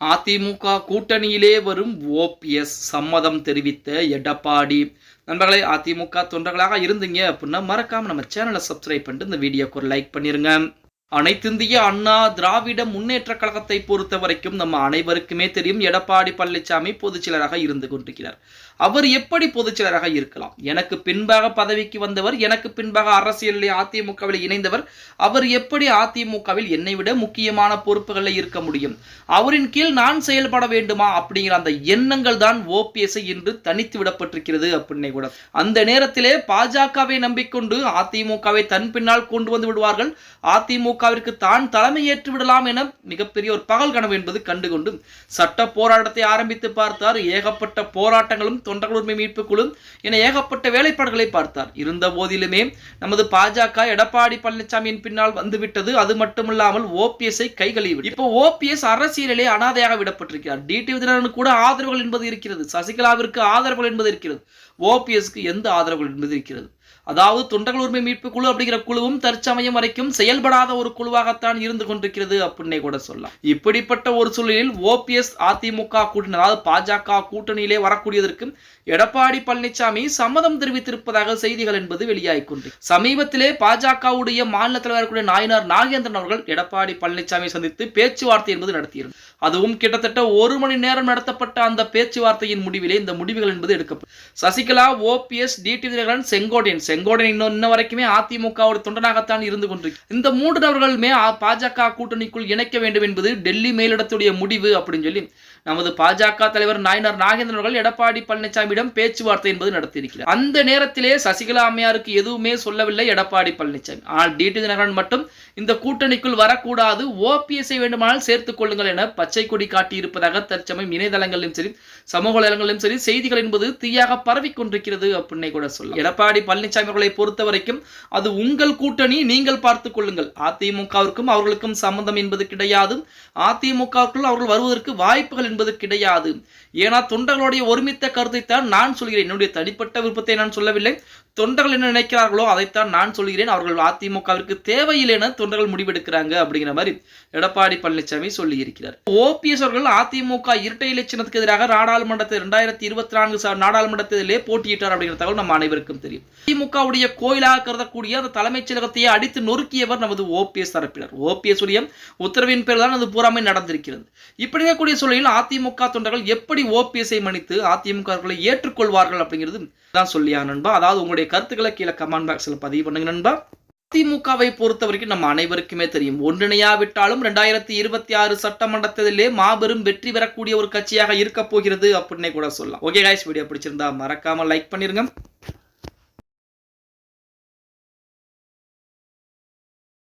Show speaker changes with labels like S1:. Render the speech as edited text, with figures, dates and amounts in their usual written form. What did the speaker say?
S1: அதிமுக கூட்டணியிலே வரும் ஓபிஎஸ் சம்மதம் தெரிவித்த எடப்பாடி. நண்பர்களே, அதிமுக தொண்டர்களாக இருந்தீங்க அப்படின்னா மறக்காம நம்ம சேனலை சப்ஸ்கிரைப் பண்ணிட்டு இந்த வீடியோக்கு ஒரு லைக் பண்ணிருங்க. அனைத்திந்திய அண்ணா திராவிட முன்னேற்ற கழகத்தை பொறுத்த வரைக்கும் நம்ம அனைவருக்குமே தெரியும், எடப்பாடி பழனிசாமி பொதுச்செயலராக இருந்து கொண்டிருக்கிறார். அவர் எப்படி பொதுச்செயலராக இருக்கலாம்? எனக்கு பின்பாக பதவிக்கு வந்தவர், எனக்கு பின்பாக அரசியலில் அதிமுகவில் இணைந்தவர். அவர் எப்படி அதிமுகவில் என்னை விட முக்கியமான பொறுப்புகளில் இருக்க முடியும்? அவரின் கீழ் நான் செயல்பட வேண்டுமா அப்படிங்கிற அந்த எண்ணங்கள் தான் ஓபிஎஸ் இன்று தனித்து விடப்பட்டிருக்கிறது அப்படின்னு கூட. அந்த நேரத்திலே பாஜகவை நம்பிக்கொண்டு அதிமுகவை தன் பின்னால் கொண்டு வந்து விடுவார்கள், அதிமுகவிற்கு தான் தலைமை ஏற்று விடலாம் என மிகப்பெரிய ஒரு பகல் கனவு என்பது கண்டுகொண்டு சட்ட போராட்டத்தை ஆரம்பித்து பார்த்தார். ஏகப்பட்ட போராட்டங்களும் தொண்டர்கள் உரிமை மீட்பு குழு என ஏகப்பட்ட வேலைப்பாடுகளை பார்த்தார். இருந்த போதிலுமே நமது பாஜக எடப்பாடி பழனிசாமியின் பின்னால் வந்துவிட்டது. அது மட்டுமில்லாமல் ஓபிஎஸ்ஐ கைகழுவி இப்போ ஓபிஎஸ் அரசியலிலே அனாதையாக விடப்பட்டிருக்கிறார். டிடிவி தினகரனுக்கு கூட ஆதரவுகள் என்பது இருக்கிறது, சசிகலாவிற்கு ஆதரவுகள் என்பது இருக்கிறது, ஓபிஎஸ்க்கு எந்த ஆதரவுகள் என்பது இருக்கிறது? அதாவது தொண்டர்கள் உரிமை மீட்பு குழு அப்படிங்கிற குழுவும் தற்சமயம் வரைக்கும் செயல்படாத ஒரு குழுவாகத்தான் இருந்து கொண்டிருக்கிறது அப்படின்னே கூட சொல்லலாம். இப்படிப்பட்ட ஒரு சூழலில் ஓபிஎஸ் அதிமுக கூட்டணி, அதாவது பாஜக கூட்டணியிலே வரக்கூடியதற்கு எடப்பாடி பழனிசாமி சம்மதம் தெரிவித்திருப்பதாக செய்திகள் என்பது வெளியாகிக் கொண்டு சமீபத்திலே பாஜகவுடைய மாநில தலைவர் நாயனார் நாகேந்திரன் அவர்கள் எடப்பாடி பழனிசாமி சந்தித்து பேச்சுவார்த்தை என்பது நடத்தியிருந்தார். அதுவும் கிட்டத்தட்ட 1 மணி நேரம் நடத்தப்பட்ட அந்த பேச்சுவார்த்தையின் முடிவிலே இந்த முடிவுகள் என்பது எடுக்கப்படும். சசிகலா, ஓபிஎஸ், டிடிவி தினகரன், செங்கோட்டையன் இன்ன வரைக்குமே அதிமுக தொண்டனாகத்தான் இருந்து கொண்டிருக்கிறார். இந்த 3 நபர்களுமே பாஜக கூட்டணிக்குள் இணைக்க வேண்டும் என்பது டெல்லி மேலிடத்துடைய முடிவு அப்படின்னு சொல்லி நமது பாஜக தலைவர் நாயனார் நாகேந்திரன் அவர்கள் எடப்பாடி பழனிசாமியிடம் பேச்சுவார்த்தை என்பது நடத்தியிருக்கிறார். அந்த நேரத்திலே சசிகலா அம்மையாருக்கு எதுவுமே சொல்லவில்லை எடப்பாடி பழனிசாமி. ஆனால் டிடிவி தினகரன் மட்டும் இந்த கூட்டணிக்குள் வரக்கூடாது, ஓபிஎஸ்ஐ வேண்டுமானால் சேர்த்துக் கொள்ளுங்கள் என பச்சை கொடி காட்டியிருப்பதாக தற்சமயம் இணையதளங்களிலும் சரி சமூக வலைதளங்களிலும் சரி செய்திகள் என்பது தீயாக பரவி கொண்டிருக்கிறது அப்படின்னு கூட சொல்லலாம். எடப்பாடி பழனிசாமி அவர்களை பொறுத்த வரைக்கும் அது உங்கள் கூட்டணி, நீங்கள் பார்த்துக் கொள்ளுங்கள். அதிமுகவிற்கும் அவர்களுக்கும் சம்பந்தம் என்பது கிடையாது. அதிமுகவுக்குள் அவர்கள் வருவதற்கு வாய்ப்புகள் என்பது கிடையாது. ஏன்னா தொண்டர்களுடைய ஒருமித்த கருத்தை தான் நான் சொல்கிறேன். என்னுடைய தனிப்பட்ட விருப்பத்தை நான் சொல்லவில்லை. தொண்டர்கள் என்ன நினைக்கிறார்களோ அதைத்தான் நான் சொல்கிறேன். அவர்கள் அதிமுகவிற்கு தேவையில்லை என தொண்டர்கள் முடிவெடுக்கிறாங்க அப்படிங்கிற மாதிரி எடப்பாடி பழனிசாமி சொல்லி இருக்கிறார். ஓபிஎஸ் அவர்கள் அதிமுக இரட்டை இலை சின்னத்துக்கு எதிராக நாடாளுமன்றத்தில் 2024 நாடாளுமன்ற தேர்தலிலே போட்டியிட்டார் அப்படிங்கிற தகவல் நம்ம அனைவருக்கும் தெரியும். திமுகவுடைய கோயிலாக கருதக்கூடிய அந்த தலைமைச் செயலகத்தையே அடித்து நொறுக்கியவர் நமது ஓபிஎஸ் தரப்பினர். ஓபிஎஸ் உடைய உத்தரவின் பேர் தான் அது பூராமே நடந்திருக்கிறது. இப்படி இருக்கக்கூடிய சூழலில் அதிமுக தொண்டர்கள் எப்படி ஓபிஎஸ்ஐ மன்னித்து அதிமுகவை ஏற்றுக்கொள்வார்கள் அப்படிங்கிறது தான் சொல்லியா நண்பா. அதாவது உங்களுடைய கருத்துக்களை கீழே கமெண்ட் பாக்ஸ்ல பதிவு பண்ணுங்க நண்பா. அதிமுகவை பொறுத்த வரைக்கும் நம்ம அனைவருக்குமே தெரியும், ஒன்றிணையாவிட்டாலும் 2026 சட்டமன்ற தேர்தலிலே மாபெரும் வெற்றி பெறக்கூடிய ஒரு கட்சியாக இருக்க போகிறது அப்படின்னே கூட சொல்லலாம். ஓகே गाइस, வீடியோ பிடிச்சிருந்தா மறக்காம லைக் பண்ணிருங்க.